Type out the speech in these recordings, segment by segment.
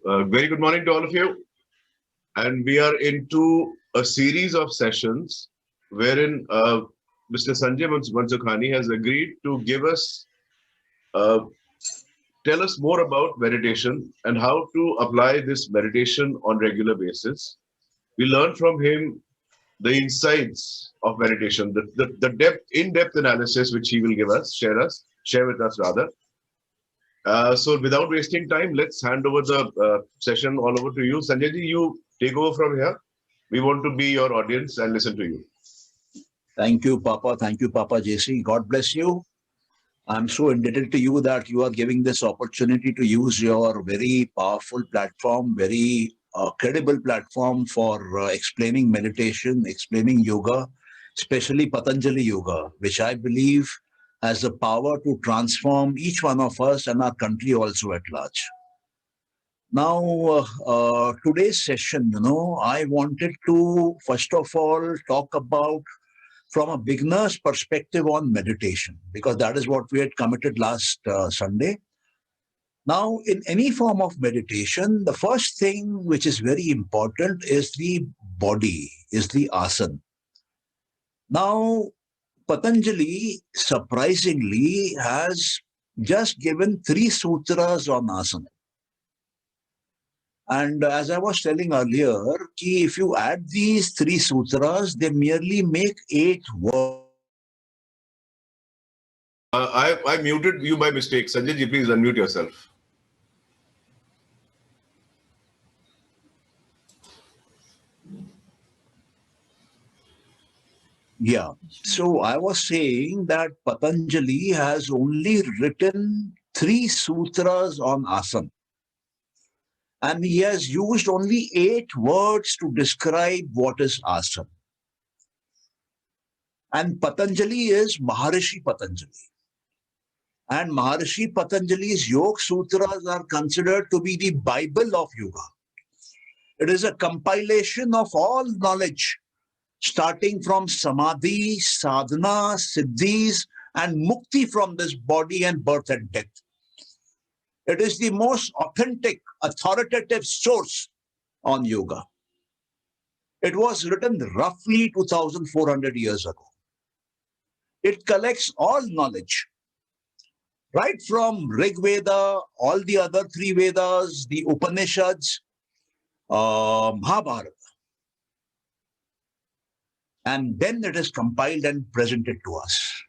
Very good morning to all of you. And we are into a series of sessions wherein Mr. Sanjay Mansukhani has agreed to give us, uh, tell us more about meditation and how to apply this meditation on regular basis. We learn from him the insights of meditation, the depth, in-depth analysis which he will give us, share with us rather. So without wasting time, let's hand over the session all over to you. Sanjay ji, you take over from here. We want to be your audience and listen to you. Thank you, Papa. Thank you, Papa JC. God bless you. I'm so indebted to you that you are giving this opportunity to use your very powerful platform, very credible platform for explaining meditation, explaining yoga, especially Patanjali Yoga, which I believe has the power to transform each one of us and our country also at large. Now, today's session, I wanted to, first of all, talk about from a beginner's perspective on meditation, because that is what we had committed last Sunday. Now, in any form of meditation, the first thing which is very important is the body, is the asana. Now, Patanjali, surprisingly, has just given 3 sutras on asana. And as I was telling earlier, if you add these 3 sutras, they merely make 8 words. I muted you by mistake. Sanjay ji, please unmute yourself. Yeah. So I was saying that Patanjali has only written 3 sutras on asana. And he has used only 8 words to describe what is asana. And Patanjali is Maharishi Patanjali. And Maharishi Patanjali's Yoga Sutras are considered to be the Bible of yoga. It is a compilation of all knowledge, starting from Samadhi, Sadhana, Siddhis, and Mukti from this body and birth and death. It is the most authentic, authoritative source on yoga. It was written roughly 2,400 years ago. It collects all knowledge, right from Rig Veda, all the other 3 Vedas, the Upanishads, Mahabharata. And then it is compiled and presented to us.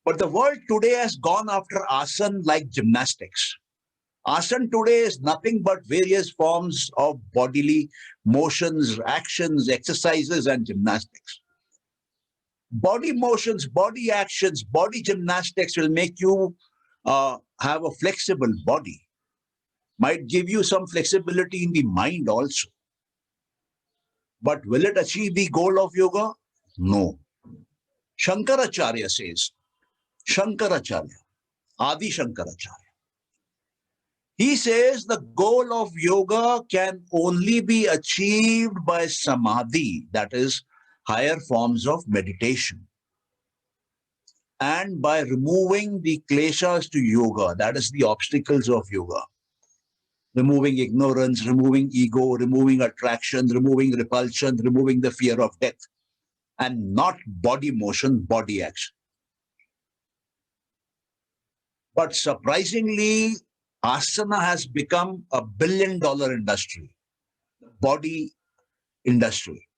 But the world today has gone after asana like gymnastics. Asana today is nothing but various forms of bodily motions, actions, exercises, and gymnastics. Body motions, body actions, body gymnastics will make you have a flexible body. Might give you some flexibility in the mind also. But will it achieve the goal of yoga? No. Shankaracharya says, Shankaracharya, Adi Shankaracharya. He says the goal of yoga can only be achieved by samadhi, that is, higher forms of meditation, and by removing the kleshas to yoga, that is, the obstacles of yoga. Removing ignorance, removing ego, removing attraction, removing repulsion, removing the fear of death, and not body motion, body action. But surprisingly, asana has become a billion-dollar industry, body industry.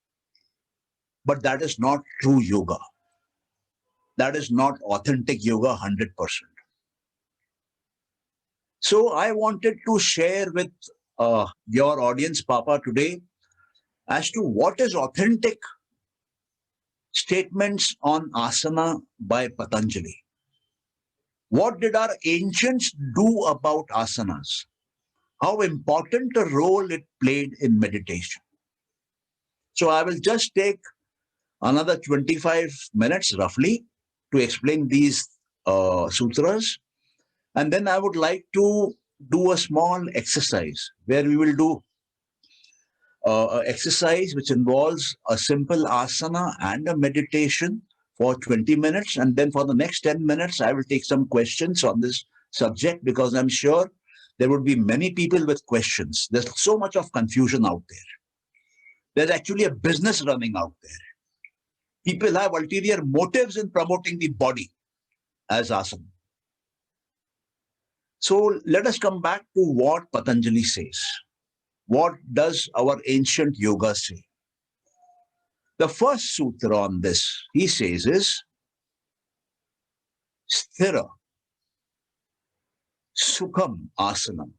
But that is not true yoga. That is not authentic yoga 100%. So I wanted to share with your audience, Papa, today as to what is authentic statements on asana by Patanjali. What did our ancients do about asanas? How important a role it played in meditation. So I will just take another 25 minutes roughly to explain these sutras. And then I would like to do a small exercise where we will do an exercise which involves a simple asana and a meditation for 20 minutes. And then for the next 10 minutes, I will take some questions on this subject, because I'm sure there would be many people with questions. There's so much of confusion out there. There's actually a business running out there. People have ulterior motives in promoting the body as asana. So let us come back to what Patanjali says. What does our ancient yoga say? The first sutra on this, he says, is sthira, sukham asanam.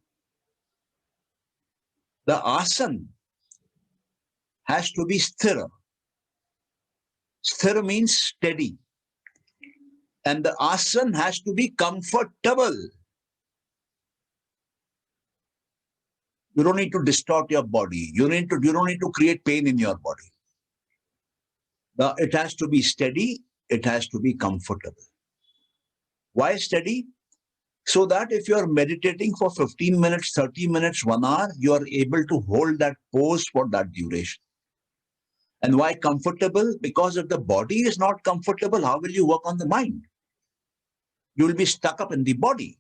The asana has to be sthira. Sthira means steady. And the asana has to be comfortable. You don't need to distort your body. You don't need to create pain in your body. It has to be steady. It has to be comfortable. Why steady? So that if you are meditating for 15 minutes, 30 minutes, 1 hour, you are able to hold that pose for that duration. And why comfortable? Because if the body is not comfortable, how will you work on the mind? You will be stuck up in the body.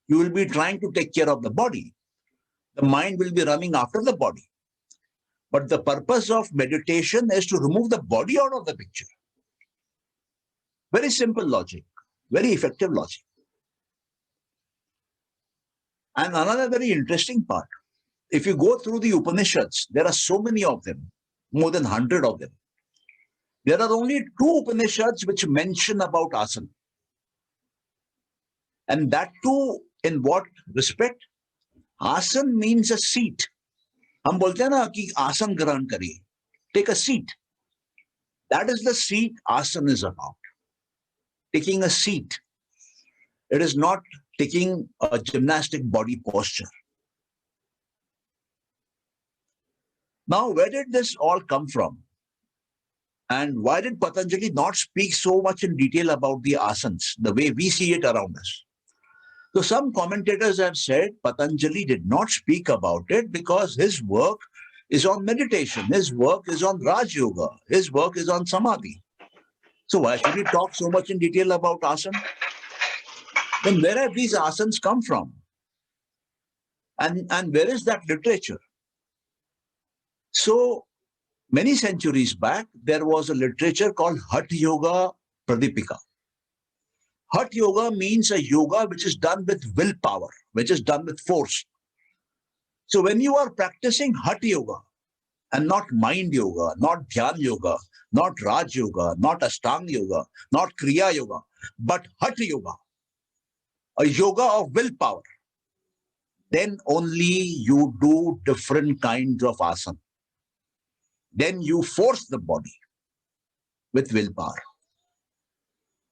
You will be trying to take care of the body. The mind will be running after the body. But the purpose of meditation is to remove the body out of the picture. Very simple logic, very effective logic. And another very interesting part, if you go through the Upanishads, there are so many of them, more than 100 of them. There are only 2 Upanishads which mention about asana. And that too, in what respect? Asana means a seat. हम बोलते हैं ना कि आसन ग्रहण करिए. Take a seat. That is the seat asana is about. Taking a seat. It is not taking a gymnastic body posture. Now, where did this all come from? And why did Patanjali not speak so much in detail about the asanas, the way we see it around us? So some commentators have said Patanjali did not speak about it because his work is on meditation, his work is on Raj Yoga, his work is on Samadhi. So why should he talk so much in detail about asana? Then where have these asanas come from? And where is that literature? So many centuries back, there was a literature called Hatha Yoga Pradipika. Hatha Yoga means a yoga which is done with willpower, which is done with force. So when you are practicing Hatha Yoga and not mind yoga, not dhyan yoga, not Raj Yoga, not Ashtanga Yoga, not Kriya Yoga, but Hatha Yoga, a yoga of willpower, then only you do different kinds of asana. Then you force the body with willpower.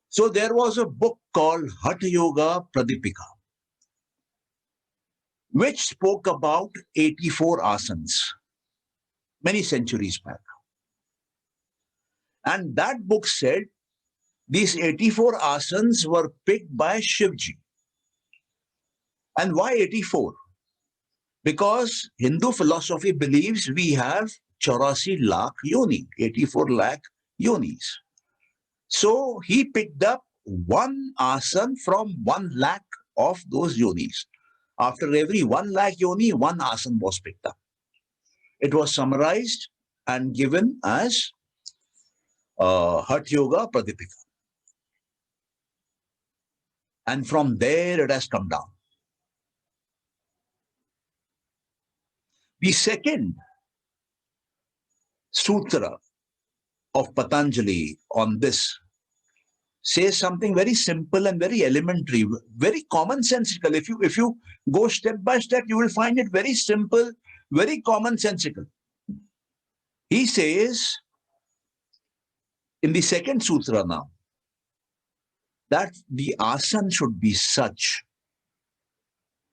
So there was a book called Hatha Yoga Pradipika, which spoke about 84 asanas many centuries back. And that book said these 84 asanas were picked by Shivji. And why 84? Because Hindu philosophy believes we have 84 lakh yoni, 84 lakh yonis. So he picked up one asana from 1 lakh of those yonis. After every 1 lakh yoni, one asana was picked up. It was summarized and given as Hatha Yoga Pradipika. And from there it has come down. The second sutra of Patanjali on this says something very simple and very elementary, very commonsensical. If you go step by step, you will find it very simple, very commonsensical. He says in the second sutra now that the asana should be such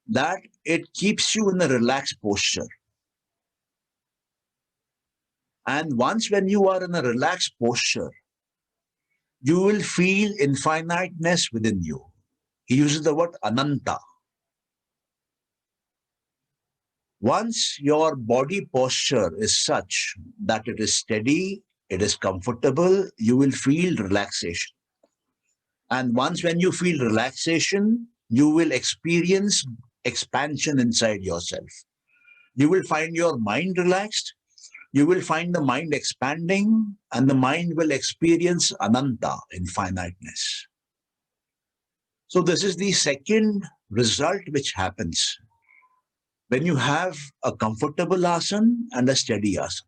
that it keeps you in a relaxed posture. And once when you are in a relaxed posture, you will feel infiniteness within you. He uses the word ananta. Once your body posture is such that it is steady, it is comfortable, you will feel relaxation. And once when you feel relaxation, you will experience expansion inside yourself. You will find your mind relaxed. You will find the mind expanding, and the mind will experience ananta, infiniteness. So this is the second result which happens when you have a comfortable asana and a steady asana.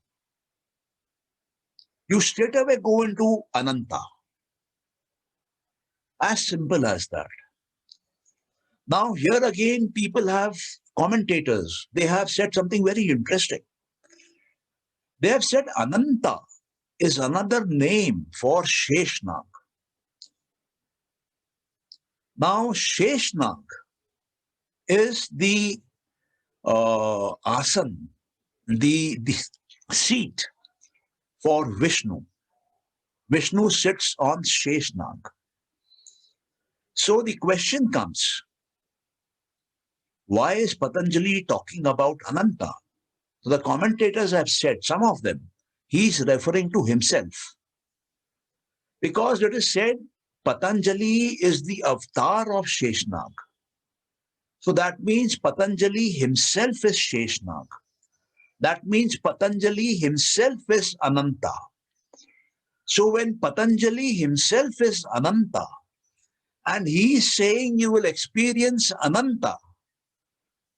You straight away go into ananta. As simple as that. Now here again, people have commentators. They have said something very interesting. They have said ananta is another name for Sheshnag. Now Sheshnag is the asan, the seat for Vishnu. Vishnu sits on Sheshnag. So the question comes, why is Patanjali talking about Ananta? So the commentators have said, some of them, he's referring to himself. Because it is said, Patanjali is the avatar of Sheshnag. So that means Patanjali himself is Sheshnag. That means Patanjali himself is Ananta. So when Patanjali himself is Ananta, and he is saying you will experience Ananta,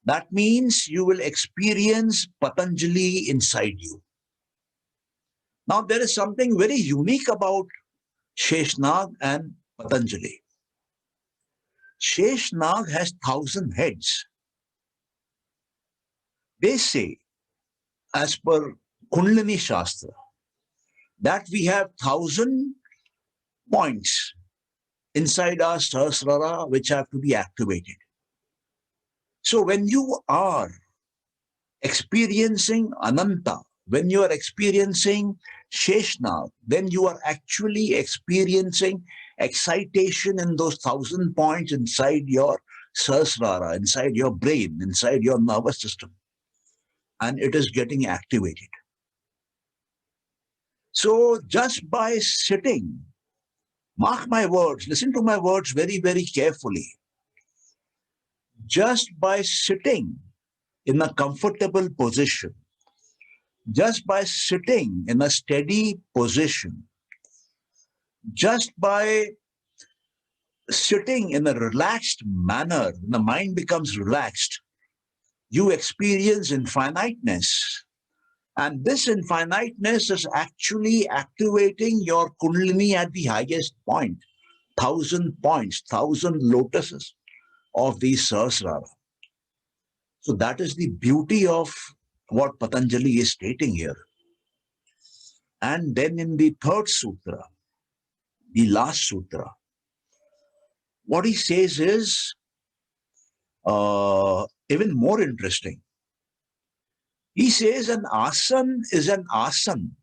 that means you will experience Patanjali inside you. Now there is something very unique about Sheshnag and Patanjali. Sheshnag has 1,000 heads. They say, as per Kundalini Shastra, that we have 1,000 points inside our Sahasrara which have to be activated. So when you are experiencing Ananta, when you are experiencing Sheshnag, then you are actually experiencing excitation in those 1,000 points inside your Sahasrara, inside your brain, inside your nervous system. And it is getting activated. So just by sitting, mark my words, listen to my words very, very carefully. Just by sitting in a comfortable position, just by sitting in a steady position, just by sitting in a relaxed manner, when the mind becomes relaxed, you experience infiniteness. And this infiniteness is actually activating your Kundalini at the highest point, 1,000 points, 1,000 lotuses of the Sahasrara. So that is the beauty of what Patanjali is stating here. And then in the third sutra, the last sutra, what he says is even more interesting. He says an asan is an asan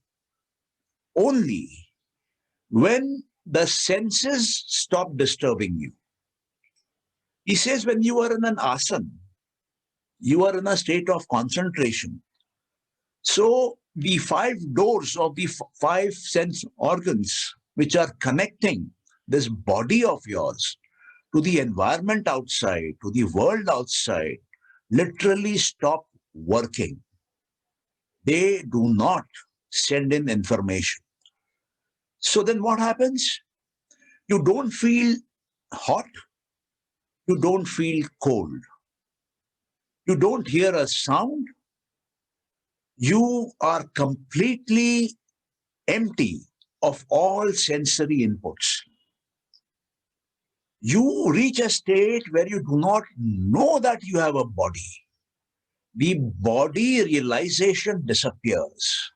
only when the senses stop disturbing you. He says when you are in an asan, you are in a state of concentration. So the 5 doors of the 5 sense organs which are connecting this body of yours to the environment outside, to the world outside, literally stop working. They do not send in information. So then what happens? You don't feel hot. You don't feel cold. You don't hear a sound. You are completely empty of all sensory inputs. You reach a state where you do not know that you have a body. The body realization disappears.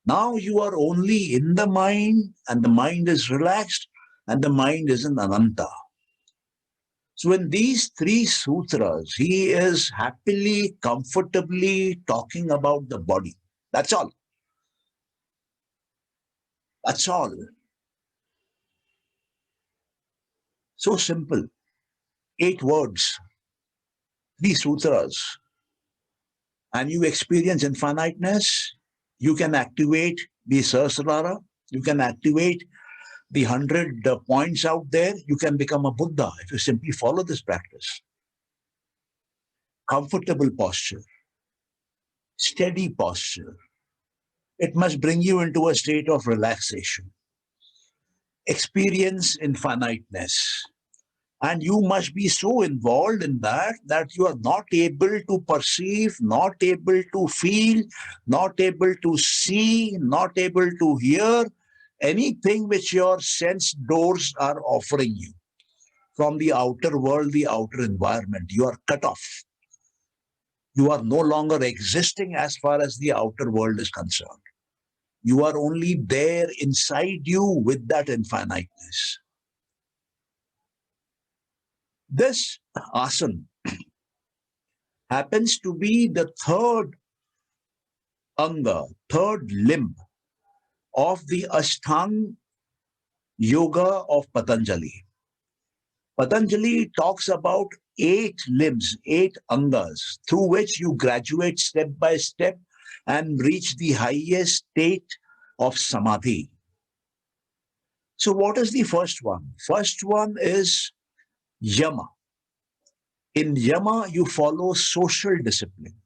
Now you are only in the mind, and the mind is relaxed, and the mind is in Ananta. So in these 3 sutras, he is happily, comfortably talking about the body. That's all. That's all. So simple. 8 words, 3 sutras. And you experience infiniteness. You can activate the Sahasrara. You can activate the 100 points out there. You can become a Buddha if you simply follow this practice. comfortable posture, steady posture. It must bring you into a state of relaxation, experience infiniteness. And you must be so involved in that you are not able to perceive, not able to feel, not able to see, not able to hear anything which your sense doors are offering you from the outer world, the outer environment. You are cut off. You are no longer existing as far as the outer world is concerned. You are only there inside you with that infiniteness. This asana happens to be the third anga, third limb of the Ashtanga yoga of Patanjali. Patanjali talks about 8 limbs, 8 angas, through which you graduate step by step and reach the highest state of Samadhi. So what is the first one? First one is Yama. In Yama, you follow social discipline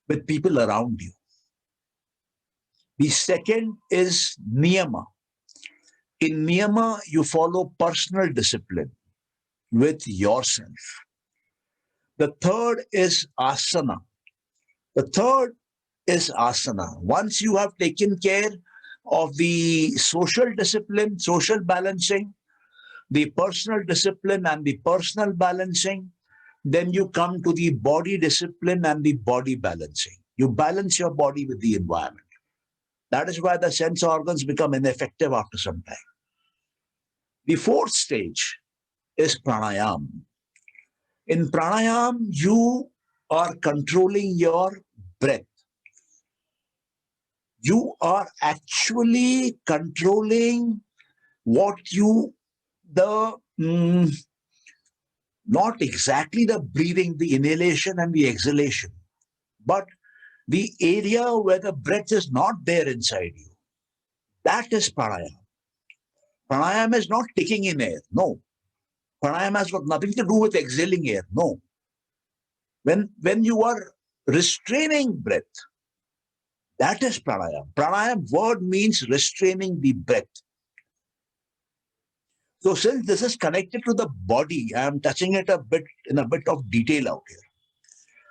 with people around you. The second is Niyama. In Niyama, you follow personal discipline with yourself. The third is Asana. The third is Asana. Once you have taken care of the social discipline, social balancing, the personal discipline and the personal balancing, then you come to the body discipline and the body balancing. You balance your body with the environment. That is why the sense organs become ineffective after some time. The fourth stage is pranayam. In pranayam, you are controlling your breath. You are actually controlling not exactly the breathing, the inhalation and the exhalation, but the area where the breath is not there inside you. That is pranayam. Pranayam is not taking in air. No. Pranayam has got nothing to do with exhaling air. No. When you are restraining breath, that is pranayam. Pranayam word means restraining the breath. So since this is connected to the body, I am touching it in a bit of detail out here,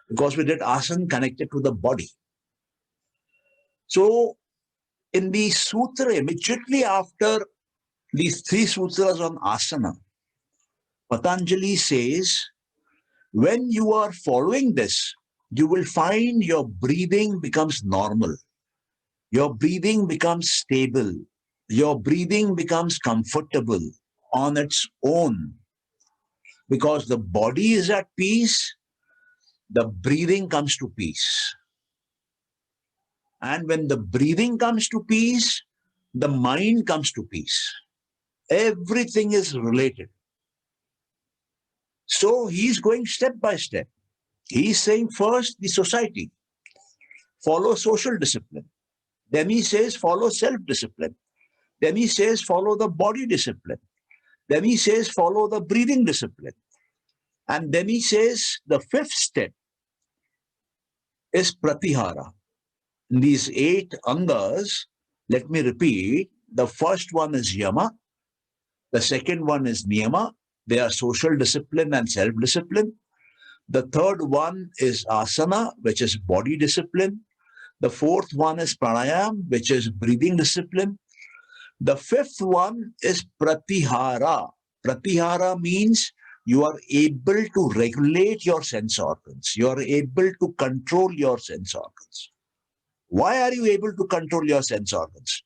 because we did asana connected to the body. So in the sutra, immediately after these 3 sutras on asana, Patanjali says, when you are following this, you will find your breathing becomes normal. Your breathing becomes stable. Your breathing becomes comfortable on its own. Because the body is at peace, the breathing comes to peace. And when the breathing comes to peace, the mind comes to peace. Everything is related. So he's going step by step. He's saying first the society, follow social discipline. Then he says follow self-discipline. Then he says follow the body discipline. Then he says follow the breathing discipline. And then he says the 5th step is pratihara. In these 8 angas, let me repeat, the first one is yama, the second one is niyama. They are social discipline and self-discipline. The third one is asana, which is body discipline. The fourth one is pranayam, which is breathing discipline. The 5th one is pratihara. Pratihara means you are able to regulate your sense organs. You are able to control your sense organs. Why are you able to control your sense organs?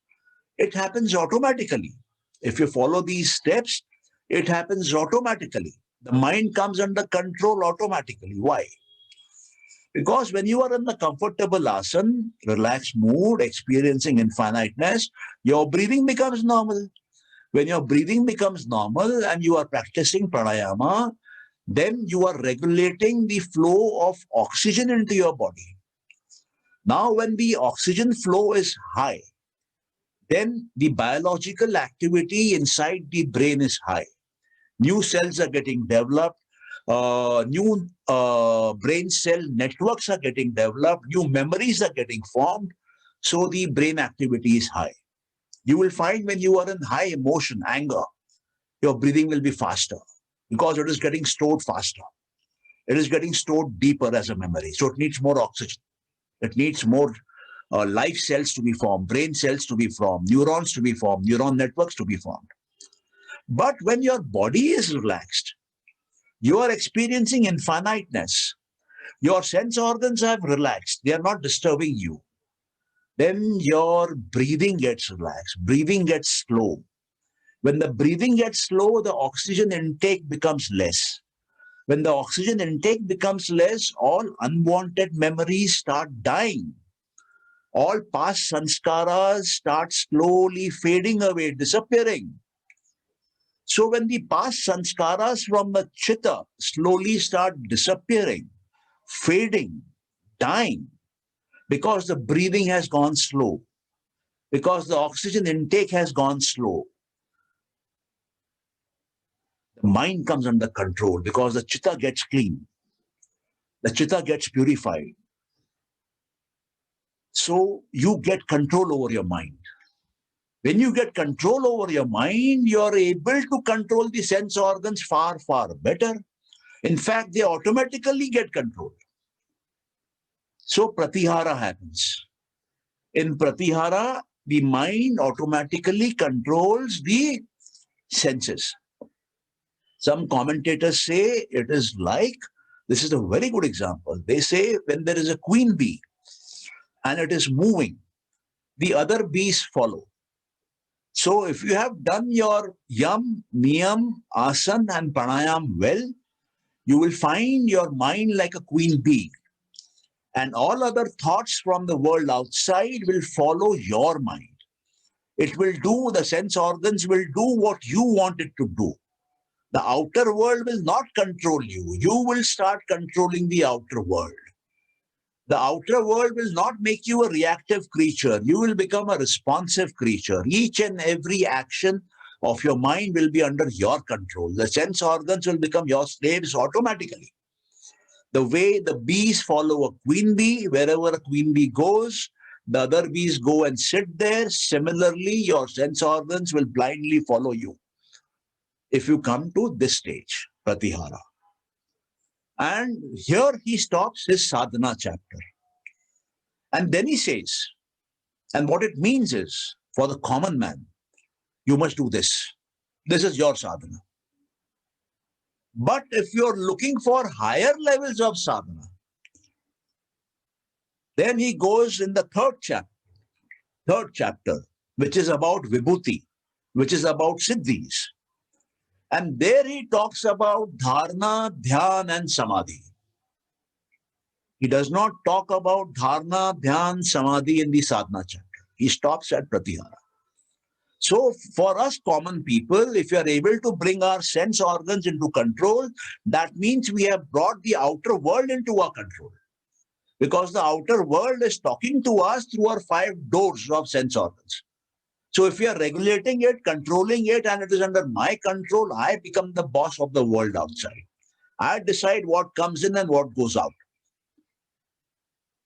It happens automatically. If you follow these steps, it happens automatically. The mind comes under control automatically. Why? Because when you are in the comfortable asana, relaxed mood, experiencing infiniteness, your breathing becomes normal. When your breathing becomes normal and you are practicing pranayama, then you are regulating the flow of oxygen into your body. Now, when the oxygen flow is high, then the biological activity inside the brain is high. New cells are getting developed. New brain cell networks are getting developed, new memories are getting formed, so the brain activity is high. You will find when you are in high emotion, anger, your breathing will be faster because it is getting stored faster. It is getting stored deeper as a memory. So it needs more oxygen. It needs more life cells to be formed, brain cells to be formed, neurons to be formed, neuron networks to be formed. But when your body is relaxed, you are experiencing infiniteness. Your sense organs have relaxed. They are not disturbing you. Then your breathing gets relaxed. Breathing gets slow. When the breathing gets slow, the oxygen intake becomes less. When the oxygen intake becomes less, all unwanted memories start dying. All past sanskaras start slowly fading away, disappearing. So when the past sanskaras from the chitta slowly start disappearing, fading, dying, because the breathing has gone slow, because the oxygen intake has gone slow, the mind comes under control because the chitta gets clean, the chitta gets purified. So you get control over your mind. When you get control over your mind, you're able to control the sense organs far, far better. In fact, they automatically get control. So pratihara happens. In pratihara, the mind automatically controls the senses. Some commentators say it is like, this is a very good example. They say when there is a queen bee and it is moving, the other bees follow. So if you have done your yam, niyam, asan and pranayam well, you will find your mind like a queen bee. And all other thoughts from the world outside will follow your mind. It will do, the sense organs will do what you want it to do. The outer world will not control you. You will start controlling the outer world. The outer world will not make you a reactive creature. You will become a responsive creature. Each and every action of your mind will be under your control. The sense organs will become your slaves automatically. The way the bees follow a queen bee, wherever a queen bee goes, the other bees go and sit there. Similarly, your sense organs will blindly follow you if you come to this stage, pratihara. And here he stops his sadhana chapter. And then he says, and what it means is, for the common man, you must do this. This is your sadhana. But if you're looking for higher levels of sadhana, then he goes in the third chapter, which is about vibhuti, which is about siddhis. And there he talks about dharana, dhyan, and samadhi. He does not talk about dharana, dhyan, samadhi in the sadhana chapter. He stops at pratihara. So for us common people, if we are able to bring our sense organs into control, that means we have brought the outer world into our control. Because the outer world is talking to us through our 5 doors of sense organs. So if we are regulating it, controlling it, and it is under my control, I become the boss of the world outside. I decide what comes in and what goes out.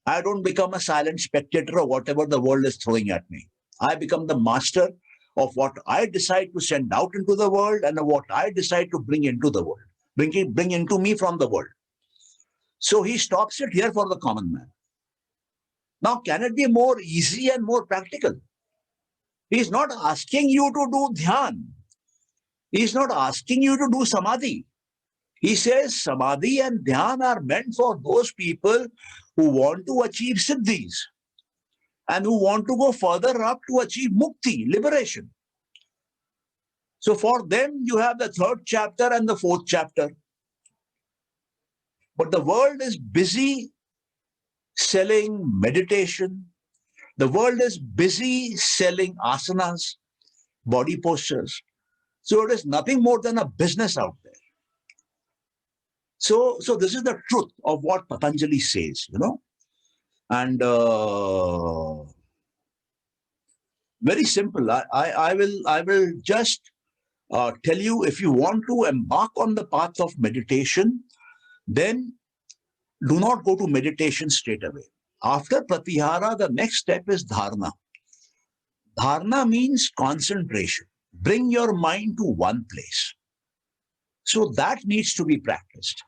I don't become a silent spectator of whatever the world is throwing at me. I become the master of what I decide to send out into the world and what I decide to bring into the world, bring into me from the world. So he stops it here for the common man. Now, can it be more easy and more practical? He is not asking you to do dhyan. He is not asking you to do samadhi. He says samadhi and dhyan are meant for those people who want to achieve siddhis and who want to go further up to achieve mukti, liberation. So for them, you have the 3rd chapter and the 4th chapter. But the world is busy selling meditation. The world is busy selling asanas, body postures. So it is nothing more than a business out there. So this is the truth of what Patanjali says, and very simple. I will just tell you, if you want to embark on the path of meditation, then do not go to meditation straight away. After pratyahara, the next step is dharana. Dharana means concentration. Bring your mind to one place. So that needs to be practiced.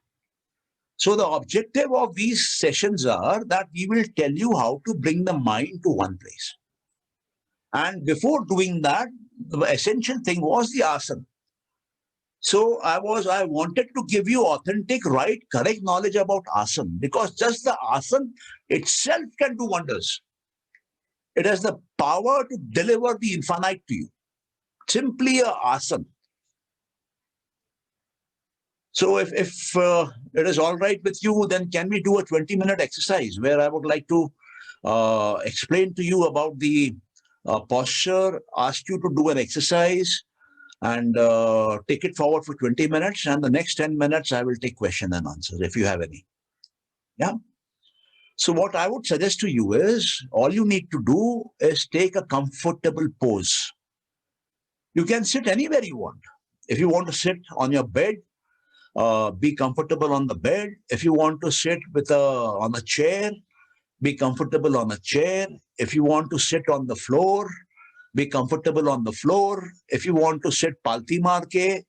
So the objective of these sessions are that we will tell you how to bring the mind to one place. And before doing that, the essential thing was the asana. So I wanted to give you authentic, right, correct knowledge about asana, because just the asana itself can do wonders. It has the power to deliver the infinite to you. Simply a asana. So if it is all right with you, then can we do a 20-minute exercise where I would like to explain to you about the posture, ask you to do an exercise, and take it forward for 20 minutes. And the next 10 minutes, I will take question and answers if you have any. Yeah. So what I would suggest to you is, all you need to do is take a comfortable pose. You can sit anywhere you want. If you want to sit on your bed, be comfortable on the bed. If you want to sit on a chair, be comfortable on a chair. If you want to sit on the floor, be comfortable on the floor. If you want to sit palti marke,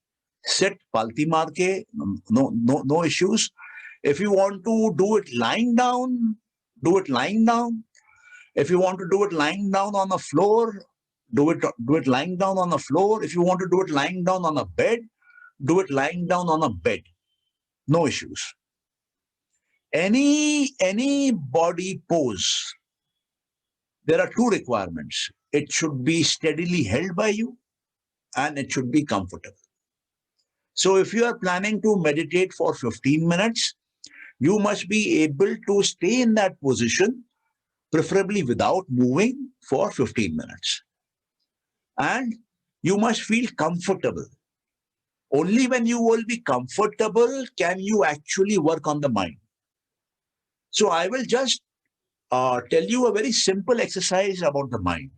sit palti marke. No issues. If you want to do it lying down, do it lying down. If you want to do it lying down on the floor, do it lying down on the floor. If you want to do it lying down on a bed, do it lying down on a bed. No issues. Any body pose, there are two requirements. It should be steadily held by you, and it should be comfortable. So if you are planning to meditate for 15 minutes, you must be able to stay in that position, preferably without moving, for 15 minutes. And you must feel comfortable. Only when you will be comfortable can you actually work on the mind. So I will just tell you a very simple exercise about the mind.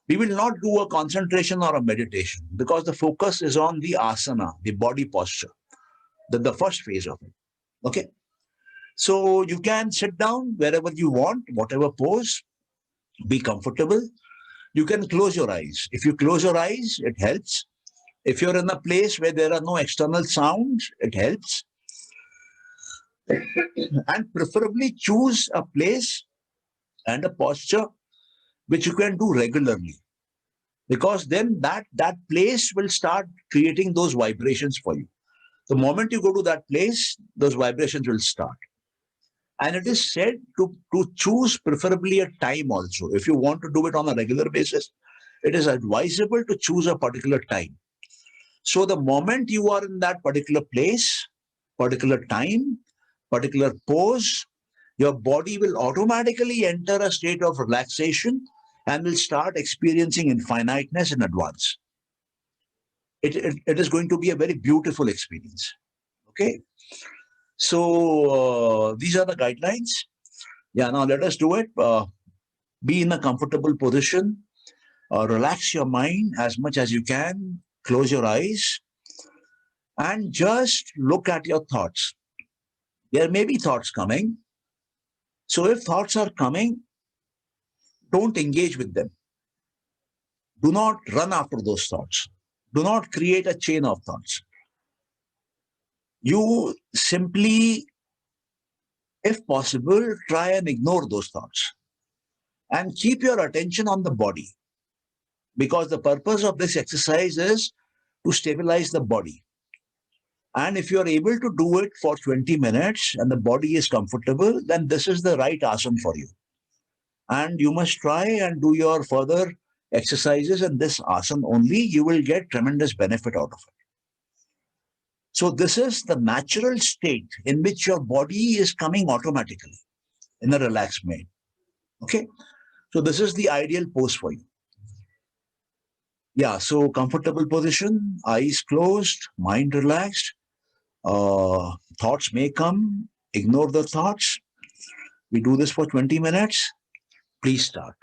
We will not do a concentration or a meditation because the focus is on the asana, the body posture, the first phase of it. Okay. So you can sit down wherever you want, whatever pose, be comfortable. You can close your eyes. If you close your eyes, it helps. If you're in a place where there are no external sounds, it helps. And preferably choose a place and a posture which you can do regularly, because then that place will start creating those vibrations for you. The moment you go to that place, those vibrations will start. And it is said to choose preferably a time also. If you want to do it on a regular basis, it is advisable to choose a particular time. So the moment you are in that particular place, particular time, particular pose, your body will automatically enter a state of relaxation and will start experiencing infiniteness in advance. It is going to be a very beautiful experience. Okay. So these are the guidelines. Yeah, now let us do it. Be in a comfortable position. Relax your mind as much as you can. Close your eyes and just look at your thoughts. There may be thoughts coming. So if thoughts are coming, don't engage with them. Do not run after those thoughts. Do not create a chain of thoughts. You simply, if possible, try and ignore those thoughts and keep your attention on the body, because the purpose of this exercise is to stabilize the body. And if you're able to do it for 20 minutes and the body is comfortable, then this is the right asana for you. And you must try and do your further exercises in this asana only. You will get tremendous benefit out of it. So this is the natural state in which your body is coming automatically in a relaxed mode. Okay. So this is the ideal pose for you. Yeah. So comfortable position, eyes closed, mind relaxed. Thoughts may come, ignore the thoughts. We do this for 20 minutes. Please start.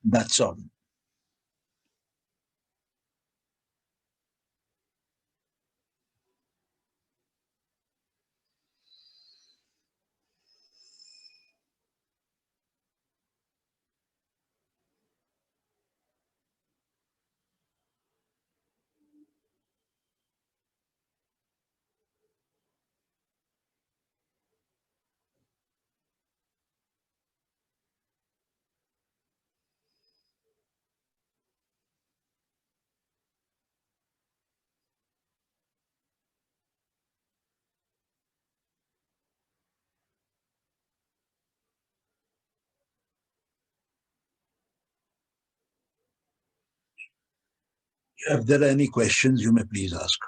That's all. If there are any questions, you may please ask.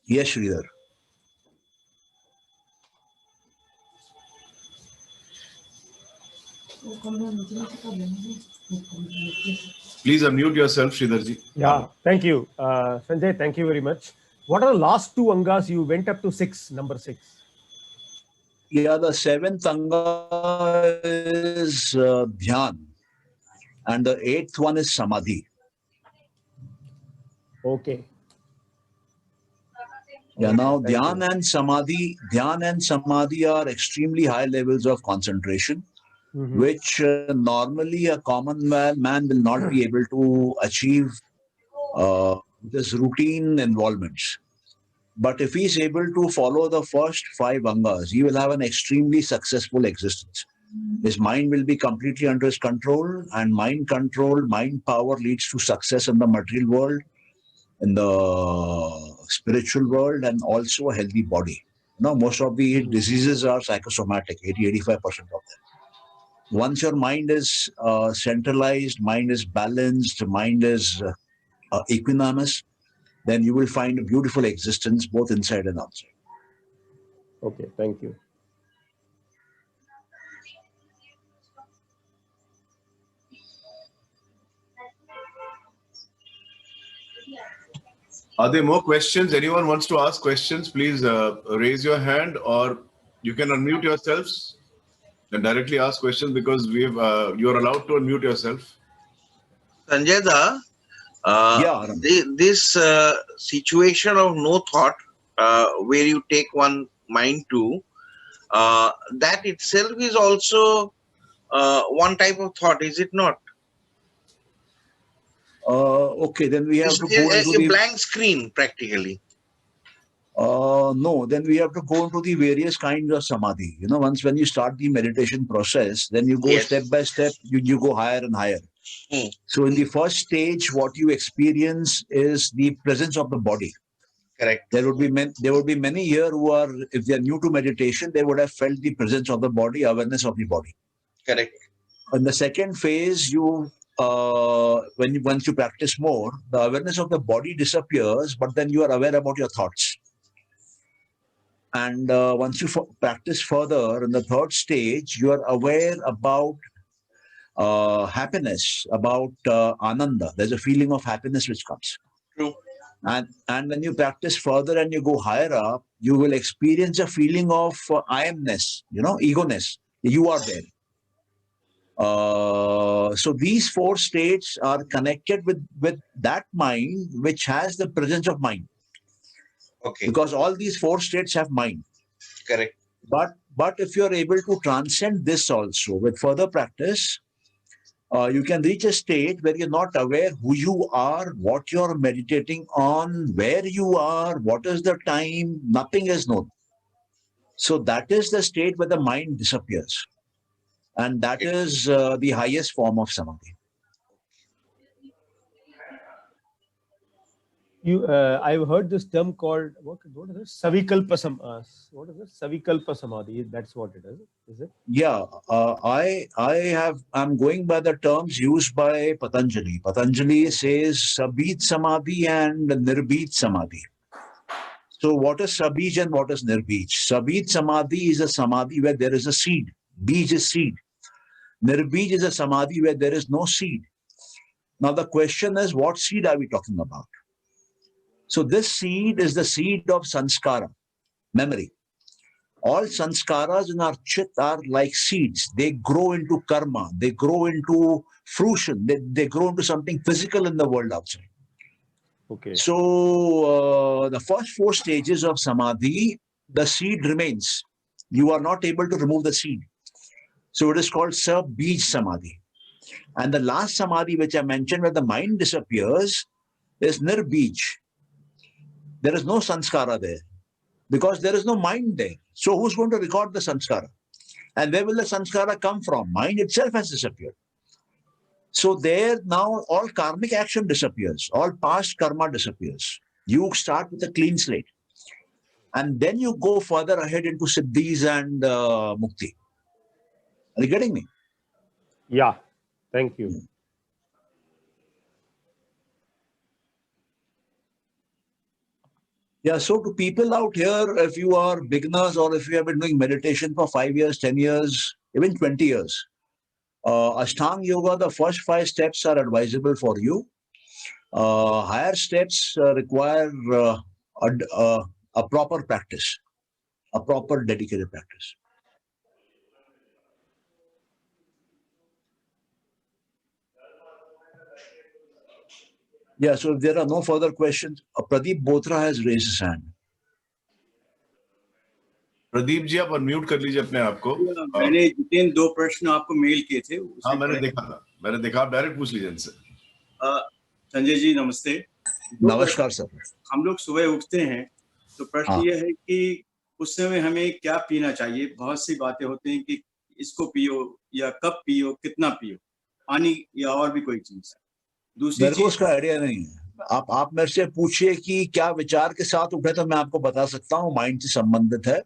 Yes, Sridhar. Please unmute yourself, Sridharji. Yeah, thank you. Sanjay, thank you very much. What are the last two angas? You went up to number 6. Yeah, the seventh anga is dhyan, and the eighth one is samadhi. Okay. Yeah, Okay, now thank you. dhyan and samadhi are extremely high levels of concentration, which normally a common man will not be able to achieve this routine involvements. But if he is able to follow the first 5 angas, he will have an extremely successful existence. His mind will be completely under his control, and mind control, mind power leads to success in the material world, in the spiritual world, and also a healthy body. Now, most of the diseases are psychosomatic, 80-85% of them. Once your mind is centralized, mind is balanced, mind is equanimous, then you will find a beautiful existence both inside and outside. Okay, thank you. Are there more questions? Anyone wants to ask questions? Please raise your hand, or you can unmute yourselves and directly ask questions, because you are allowed to unmute yourself. Sanjay da, Yeah, this situation of no thought, where you take one mind to, that itself is also one type of thought, is it not? okay, then we have It's to go into a the blank screen practically. no, then we have to go into the various kinds of samadhi. You know, once when you start the meditation process, then you go Yes. step by step, you go higher and higher. So in the first stage, what you experience is the presence of the body. Correct. There would be many here who are, if they are new to meditation, they would have felt the presence of the body, awareness of the body. Correct. In the second phase, once you practice more, the awareness of the body disappears, but then you are aware about your thoughts. And once you practice further, in the third stage, you are aware about happiness, about ananda. There's a feeling of happiness which comes. True. And when you practice further and you go higher up, you will experience a feeling of I amness, ego-ness. You are there. So these 4 states are connected with that mind which has the presence of mind. Okay. Because all these 4 states have mind. Correct. But if you are able to transcend this also with further practice, you can reach a state where you're not aware who you are, what you're meditating on, where you are, what is the time, nothing is known. So that is the state where the mind disappears. And that is the highest form of samadhi. I've heard this term called what is it? Savikalpa what is it? Savikalpa samadhi. That's what it is. Is it? Yeah, I'm going by the terms used by Patanjali. Patanjali says Sabit Samadhi and Nirbit Samadhi. So what is Sabij and what is Nirbij? Sabit Samadhi is a Samadhi where there is a seed. Bij is seed. Nirbij is a Samadhi where there is no seed. Now the question is, what seed are we talking about? So this seed is the seed of sanskara, memory. All sanskaras in our chit are like seeds. They grow into karma. They grow into fruition. They grow into something physical in the world outside. Okay. So the first 4 stages of samadhi, the seed remains. You are not able to remove the seed. So it is called Sabij Samadhi. And the last samadhi, which I mentioned, where the mind disappears, is Nirbij. There is no sanskara there because there is no mind there. So who's going to record the sanskara? And where will the sanskara come from? Mind itself has disappeared. So there now all karmic action disappears. All past karma disappears. You start with a clean slate. And then you go further ahead into siddhis and mukti. Are you getting me? Yeah. Thank you. Yeah, so to people out here, if you are beginners or if you have been doing meditation for 5 years, 10 years, even 20 years, Ashtanga Yoga, the first 5 steps are advisable for you. Higher steps require a proper practice, a proper dedicated practice. Yeah, so if there are no further questions, Pradeep Bothra has raised his hand. Pradeep ji आप unmute कर लीजिए अपने आप को। मैंने जितेन 2 प्रश्न आपको mail किए थे। हाँ मैंने देखा आप डायरेक्ट पूछ लीजिए इनसे। संजय जी नमस्ते। नमस्कार सर। हम लोग सुबह उठते हैं तो प्रश्न ये है कि उस समय हमें क्या पीना चाहिए? बहुत सी बातें होती हैं कि इसको पियो या कब पियो, कितना पियो, पानी या और भी कोई चीज। दूसरी चीज उसका आइडिया नहीं है। आप मेरे से पूछिए कि क्या विचार के साथ उठे तो मैं आपको बता सकता हूँ, माइंड से संबंधित है,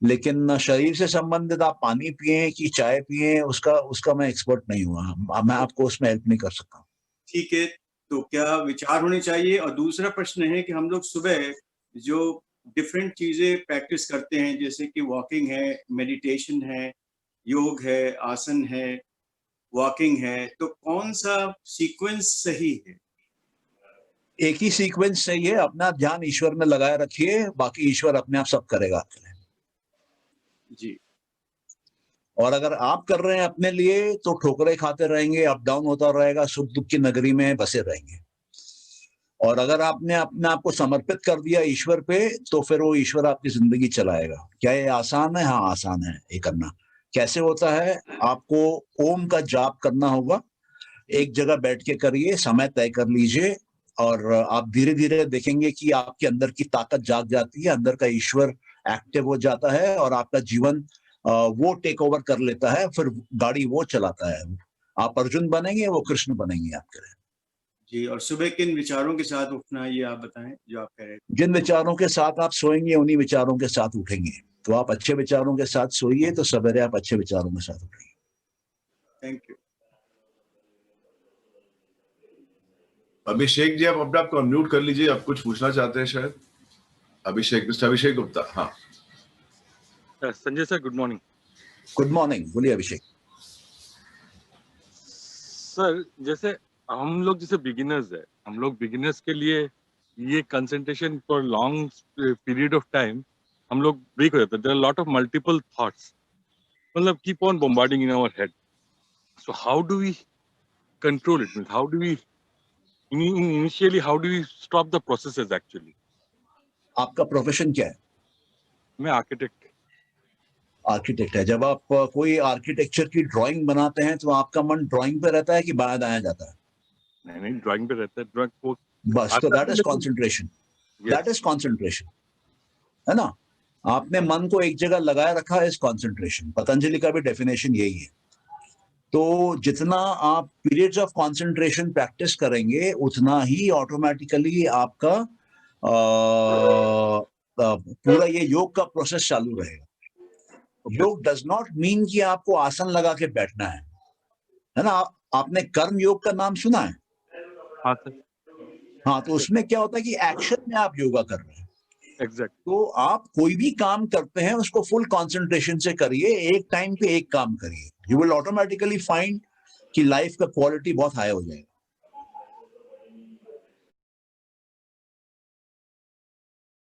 लेकिन शरीर से संबंधित आप पानी पिए कि चाय पिए उसका मैं एक्सपर्ट नहीं हुआ, मैं आपको उसमें हेल्प नहीं कर सकता। ठीक है, तो क्या विचार होने चाहिए? और दूसरा प्रश्न है कि हम लोग सुबह जो डिफरेंट चीजें प्रैक्टिस करते हैं, जैसे कि वॉकिंग है, मेडिटेशन है, योग है, आसन है, वॉकिंग है, तो कौन सा सीक्वेंस सही है? एक ही सीक्वेंस सही है। अपना ध्यान ईश्वर में लगाए रखिए, बाकी ईश्वर अपने आप सब करेगा आपके लिए जी। और अगर आप कर रहे हैं अपने लिए तो ठोकरें खाते रहेंगे, अप डाउन होता रहेगा, सुख दुख की नगरी में बसे रहेंगे। और अगर आपने अपने आप को समर्पित कर दिया ईश्वर पे तो फिर वो ईश्वर आपकी जिंदगी चलाएगा। क्या ये आसान है? हाँ आसान है ये करना। कैसे होता है? आपको ओम का जाप करना होगा, एक जगह बैठ के करिए, समय तय कर लीजिए और आप धीरे धीरे देखेंगे कि आपके अंदर की ताकत जाग जाती है, अंदर का ईश्वर एक्टिव हो जाता है और आपका जीवन वो टेक ओवर कर लेता है, फिर गाड़ी वो चलाता है। आप अर्जुन बनेंगे, वो कृष्ण बनेंगे आपके लिए। जी, और सुबह किन विचारों के साथ उठना ये आप बताएं जो आप कह रहे थे। जिन विचारों के साथ आप सोएंगे उन्हीं विचारों के साथ उठेंगे। तो आप अच्छे विचारों के साथ सोइए तो सवेरे आप अच्छे विचारों के साथ उठेंगे। Thank you. अभिषेक जी आप अपने आप को अनम्यूट कर लीजिए, आप कुछ पूछना चाहते हैं शायद। अभिषेक, मिस्टर अभिषेक गुप्ता। हाँ Sanjay sir, good morning. Good morning, बोलिए अभिषेक। सर जैसे हम लोग जैसे बिगिनर्स है, हम लोग बिगिनर्स के लिए ये concentration for long period of time हम लोग ब्रेक हो जाता है। There are lot of multiple thoughts, मतलब keep on bombarding in our head. So how do we control it? Means how do we initially how do we stop the processes actually? आपका profession क्या है? मैं architect है। जब आप कोई architecture की ड्राइंग बनाते हैं तो आपका मन ड्राइंग पे रहता है कि बायां दायां जाता है? नहीं, ड्राइंग पे रहता है। ड्राइंग को बस, तो that is concentration. That is concentration, है ना? आपने मन को एक जगह लगाए रखा इज कंसंट्रेशन। पतंजलि का भी डेफिनेशन यही है। तो जितना आप पीरियड्स ऑफ कंसंट्रेशन प्रैक्टिस करेंगे उतना ही ऑटोमेटिकली आपका पूरा ये योग का प्रोसेस चालू रहेगा। योग डज नॉट मीन कि आपको आसन लगा के बैठना है ना? आपने कर्म योग का नाम सुना है? हाँ सर। हाँ, तो उसमें क्या होता है कि एक्शन में आप योगा कर रहे हैं। एग्जैक्ट। तो आप कोई भी काम करते हैं उसको फुल कंसंट्रेशन से करिए, एक टाइम पे एक काम करिए। यू विल ऑटोमेटिकली फाइंड कि लाइफ का क्वालिटी बहुत हाई हो जाएगा।